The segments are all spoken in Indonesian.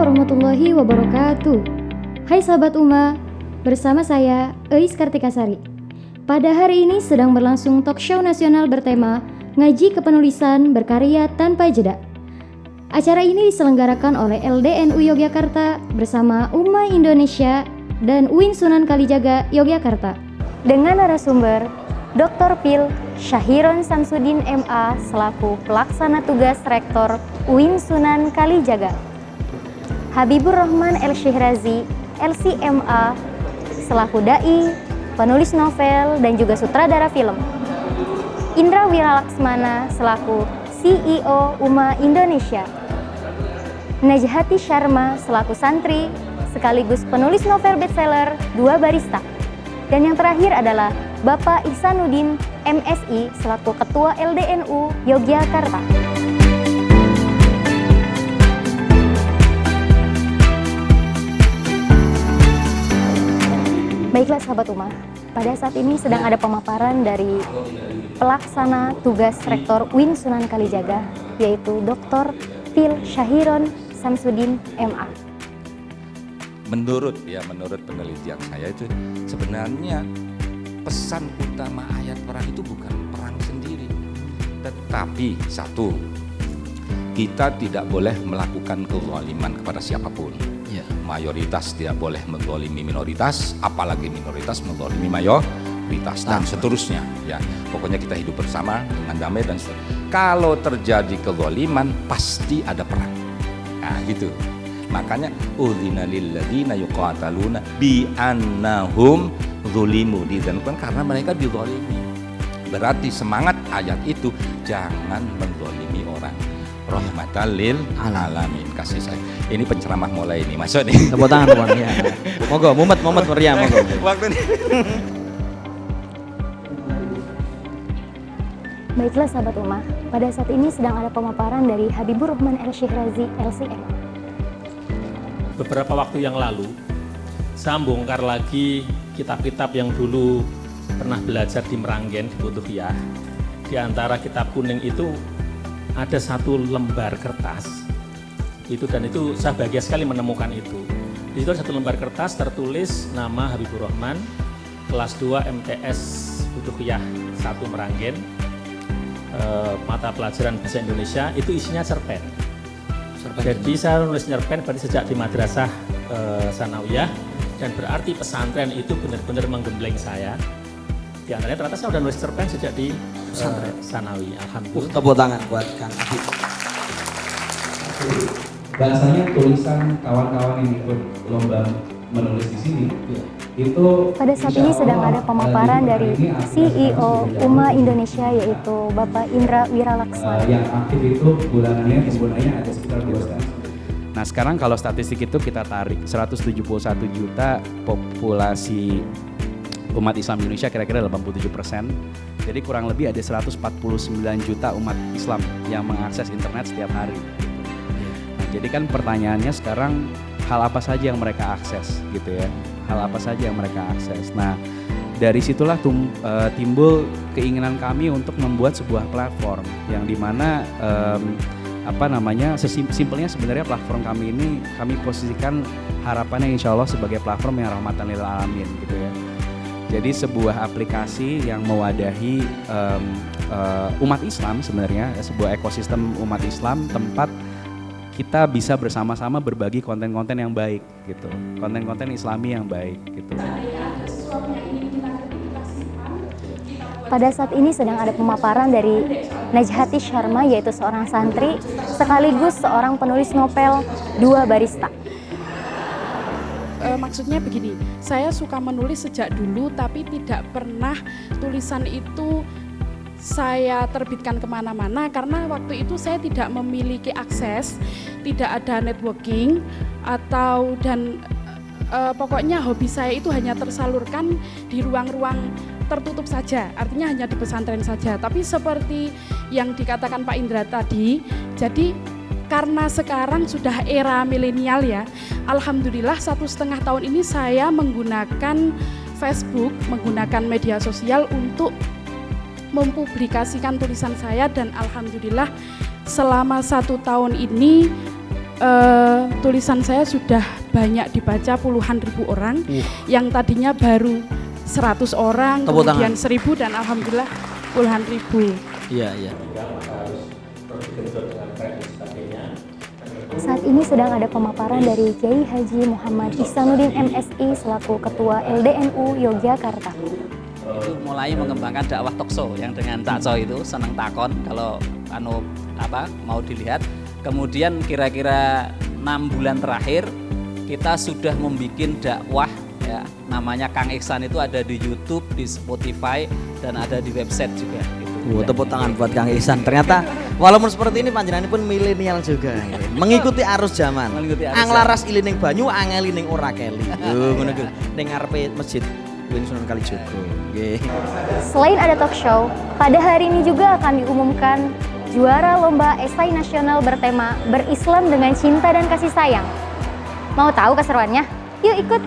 warahmatullahi wabarakatuh. Hai sahabat Uma, bersama saya Eis Kartikasari. Pada hari ini sedang berlangsung talk show nasional bertema Ngaji Kepenulisan Berkarya Tanpa Jeda. Acara ini diselenggarakan oleh LDNU Yogyakarta bersama Uma Indonesia dan UIN Sunan Kalijaga Yogyakarta. Dengan narasumber Dr. Pil Syahiron Samsudin MA selaku pelaksana tugas Rektor UIN Sunan Kalijaga, Habibur Rahman El Syihrazi LCMA selaku dai, penulis novel dan juga sutradara film, Indra Wiralaksmana selaku CEO Uma Indonesia, Najhati Sharma selaku santri sekaligus penulis novel bestseller Dua Barista, dan yang terakhir adalah Bapak Ihsanuddin MSI selaku Ketua LDNU Yogyakarta. Baiklah sahabat Uma, pada saat ini sedang ada pemaparan dari pelaksana tugas Rektor UIN Sunan Kalijaga, yaitu Dr. Pil Syahiron Samsudin MA. Menurut penelitian saya itu sebenarnya pesan utama ayat perang itu bukan perang sendiri, tetapi satu, kita tidak boleh melakukan kezaliman kepada siapapun. Ya. Mayoritas tidak boleh menzalimi minoritas, apalagi minoritas menzalimi mayoritas dan seterusnya. Ya, pokoknya kita hidup bersama dengan damai dan kalau terjadi kezaliman pasti ada perang. Nah, gitu. Makanya udzina lil ladzina yuqataluna bi annahum zulimu, dizalimi karena mereka dizalimi. Berarti semangat ayat itu jangan menzalimi orang. Rahmatan lil alamin, kasih sayang. Ini penceramah mulai ini, masuk nih. Tepuk tangan teman ya. Moga mumet meriah moga. Waktu ini. Baiklah sahabat Uma, pada saat ini sedang ada pemaparan dari Habibur Rahman El Syihrazi LCM. Beberapa waktu yang lalu, saya bongkar lagi kitab-kitab yang dulu pernah belajar di Meranggen, di Butuhiyah. Di antara kitab kuning itu ada satu lembar kertas, dan itu saya bahagia sekali menemukan itu. Di situ ada satu lembar kertas tertulis nama Habibur Rahman, kelas 2 MTS Butuhiyah 1 Meranggen, mata pelajaran bahasa Indonesia, itu isinya cerpen. Jadi saya nulis cerpen berarti sejak di madrasah Sanawiyah, dan berarti pesantren itu benar-benar menggembleng saya. Di antaranya ternyata saya sudah nulis cerpen sejak di pesantren Sanawi. Alhamdulillah. Tepuk tangan buat Kang Afif. Bahasanya tulisan kawan-kawan yang ikut lomba menulis di sini itu pada saat ini sedang ada pemaparan dari CEO Uma Indonesia, yaitu Bapak Indra Wiralaksmana. Yang aktif itu bulanannya penggunanya ada sekitar 2,5. Nah sekarang kalau statistik itu kita tarik 171 juta populasi umat Islam Indonesia kira-kira 87%. Jadi kurang lebih ada 149 juta umat Islam yang mengakses internet setiap hari. Nah, jadi kan pertanyaannya sekarang hal apa saja yang mereka akses gitu ya. Hal apa saja yang mereka akses. Nah, dari situlah timbul keinginan kami untuk membuat sebuah platform yang dimana simpelnya sebenarnya platform kami ini kami posisikan harapannya insya Allah sebagai platform yang rahmatan lil alamin gitu ya. Jadi sebuah aplikasi yang mewadahi umat Islam sebenarnya, sebuah ekosistem umat Islam, tempat kita bisa bersama-sama berbagi konten-konten yang baik gitu, konten-konten Islami yang baik gitu. Pada saat ini sedang ada pemaparan dari Najhati Sharma, yaitu seorang santri sekaligus seorang penulis novel Dua Barista. Maksudnya begini, saya suka menulis sejak dulu, tapi tidak pernah tulisan itu saya terbitkan kemana-mana karena waktu itu saya tidak memiliki akses, tidak ada networking pokoknya hobi saya itu hanya tersalurkan di ruang-ruang tertutup saja, artinya hanya di pesantren saja. Tapi seperti yang dikatakan Pak Indra tadi, jadi karena sekarang sudah era milenial ya, alhamdulillah 1,5 tahun ini saya menggunakan Facebook, menggunakan media sosial untuk mempublikasikan tulisan saya, dan alhamdulillah selama 1 tahun ini tulisan saya sudah banyak dibaca puluhan ribu orang, yang tadinya baru 100 orang, Tepuk kemudian tangan. 1000 dan alhamdulillah puluhan ribu. Iya, iya. Saat ini sedang ada pemaparan dari Kiai Haji Muhammad Ihsanuddin MSI selaku Ketua LDNU Yogyakarta. Itu mulai mengembangkan dakwah talkshow yang dengan Cak Co itu seneng takon kalau mau dilihat. Kemudian kira-kira 6 bulan terakhir kita sudah membuat dakwah ya, namanya Kang Iksan, itu ada di YouTube, di Spotify dan ada di website juga gitu. Tepuk tangan buat Kang Ihsan. Ternyata walaupun seperti ini panjenengan pun milenial juga. Mengikuti arus zaman. Anglaras ilining banyu, angelining ora keli. Ngono kuwi. Ning ngarepe masjid Sunan Kalijogo. Nggih. Selain ada talk show, pada hari ini juga akan diumumkan juara lomba esai nasional bertema Berislam dengan Cinta dan Kasih Sayang. Mau tahu keseruannya? Yuk ikut!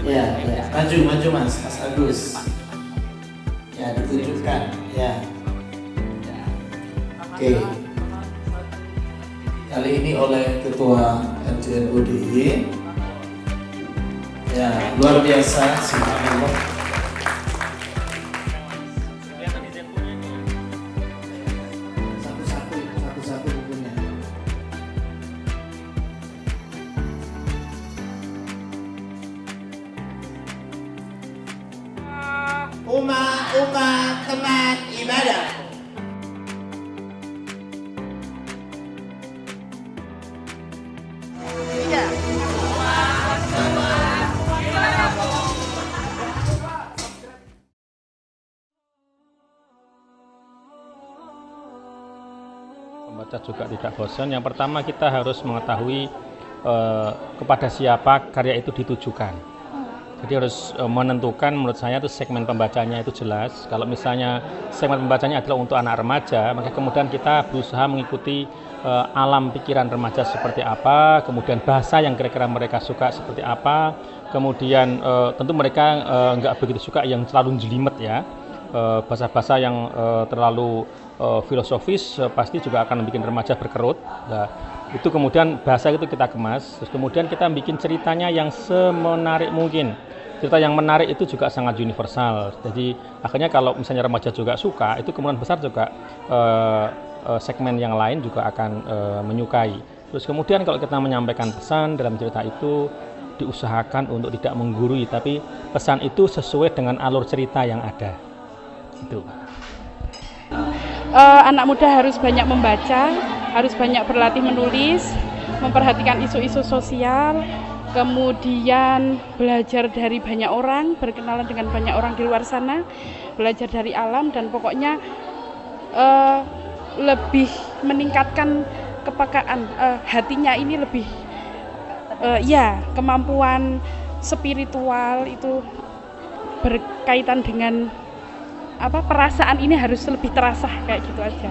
Ya, maju Mas Agus. Ya, ditunjukkan. Ya. Oke. Kali ini oleh Ketua LDNU DIY. Ya, luar biasa, subhanallah. Satu-satu bukunya. Umat teman ibadah. Pembaca juga tidak bosan. Yang pertama kita harus mengetahui kepada siapa karya itu ditujukan. Jadi harus menentukan, menurut saya itu segmen pembacanya itu jelas. Kalau misalnya segmen pembacanya adalah untuk anak remaja, maka kemudian kita berusaha mengikuti alam pikiran remaja seperti apa, kemudian bahasa yang kira-kira mereka suka seperti apa, kemudian tentu mereka nggak begitu suka yang terlalu jelimet ya, bahasa-bahasa yang terlalu filosofis pasti juga akan bikin remaja berkerut. Nah, itu kemudian bahasa itu kita kemas, terus kemudian kita bikin ceritanya yang semenarik mungkin. Cerita yang menarik itu juga sangat universal. Jadi akhirnya kalau misalnya remaja juga suka, itu kemungkinan besar juga segmen yang lain juga akan menyukai. Terus kemudian kalau kita menyampaikan pesan dalam cerita itu, diusahakan untuk tidak menggurui, tapi pesan itu sesuai dengan alur cerita yang ada. Itu. Anak muda harus banyak membaca, harus banyak berlatih menulis, memperhatikan isu-isu sosial, kemudian belajar dari banyak orang, berkenalan dengan banyak orang di luar sana, belajar dari alam, dan pokoknya lebih meningkatkan kepekaan hatinya ini lebih kemampuan spiritual itu berkaitan dengan perasaan ini harus lebih terasa kayak gitu aja.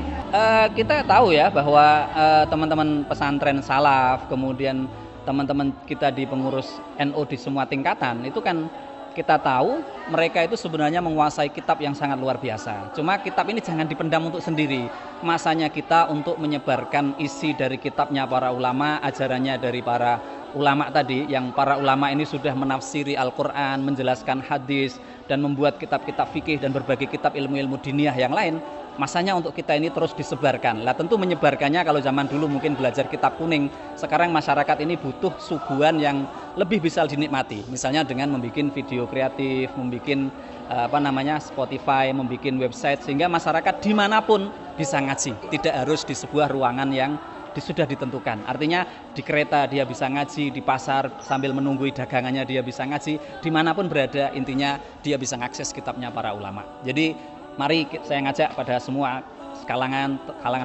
Kita tahu ya bahwa teman-teman pesantren salaf, kemudian teman-teman kita di pengurus NU di semua tingkatan, itu kan kita tahu mereka itu sebenarnya menguasai kitab yang sangat luar biasa. Cuma kitab ini jangan dipendam untuk sendiri. Masanya kita untuk menyebarkan isi dari kitabnya para ulama, ajarannya dari para ulama tadi, yang para ulama ini sudah menafsiri Al-Quran, menjelaskan hadis, dan membuat kitab-kitab fikih dan berbagai kitab ilmu-ilmu diniyah yang lain. Masanya untuk kita ini terus disebarkan. Lah tentu menyebarkannya kalau zaman dulu mungkin belajar kitab kuning, sekarang masyarakat ini butuh suguhan yang lebih bisa dinikmati. Misalnya dengan membuat video kreatif, membuat Spotify, membuat website, sehingga masyarakat dimanapun bisa ngaji. Tidak harus di sebuah ruangan yang sudah ditentukan. Artinya di kereta dia bisa ngaji, di pasar sambil menunggu dagangannya dia bisa ngaji, dimanapun berada intinya dia bisa mengakses kitabnya para ulama. Jadi mari saya ngajak pada semua kalangan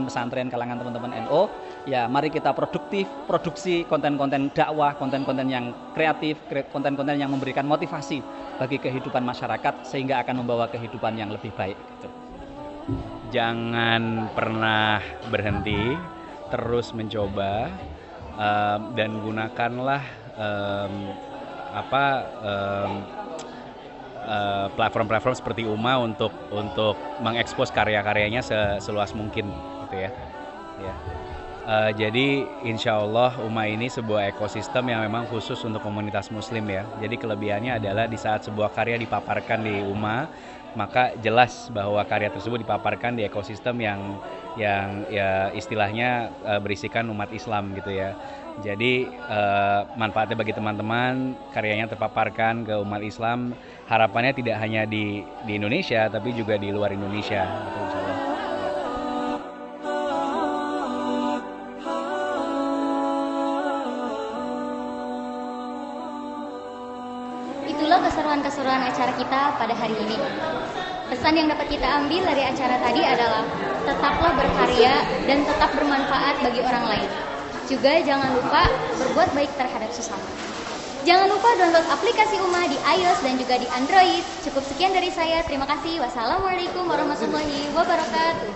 pesantren, kalangan teman-teman NU, ya mari kita produksi konten-konten dakwah, konten-konten yang kreatif, konten-konten yang memberikan motivasi bagi kehidupan masyarakat sehingga akan membawa kehidupan yang lebih baik gitu. Jangan pernah berhenti, terus mencoba, dan gunakanlah platform-platform seperti UMA untuk mengekspos karya-karyanya seluas mungkin gitu ya. Jadi insya Allah UMA ini sebuah ekosistem yang memang khusus untuk komunitas muslim ya. Jadi kelebihannya adalah di saat sebuah karya dipaparkan di UMA, maka jelas bahwa karya tersebut dipaparkan di ekosistem yang ya istilahnya berisikan umat Islam gitu ya. Jadi manfaatnya bagi teman-teman, karyanya terpaparkan ke umat Islam, harapannya tidak hanya di Indonesia tapi juga di luar Indonesia gitu, insyaallah. Itulah keseruan-keseruan acara kita pada hari ini. Pesan yang dapat kita ambil dari acara tadi adalah tetaplah berkarya dan tetap bermanfaat bagi orang lain. Juga jangan lupa berbuat baik terhadap sesama. Jangan lupa download aplikasi UMA di iOS dan juga di Android. Cukup sekian dari saya. Terima kasih. Wassalamualaikum warahmatullahi wabarakatuh.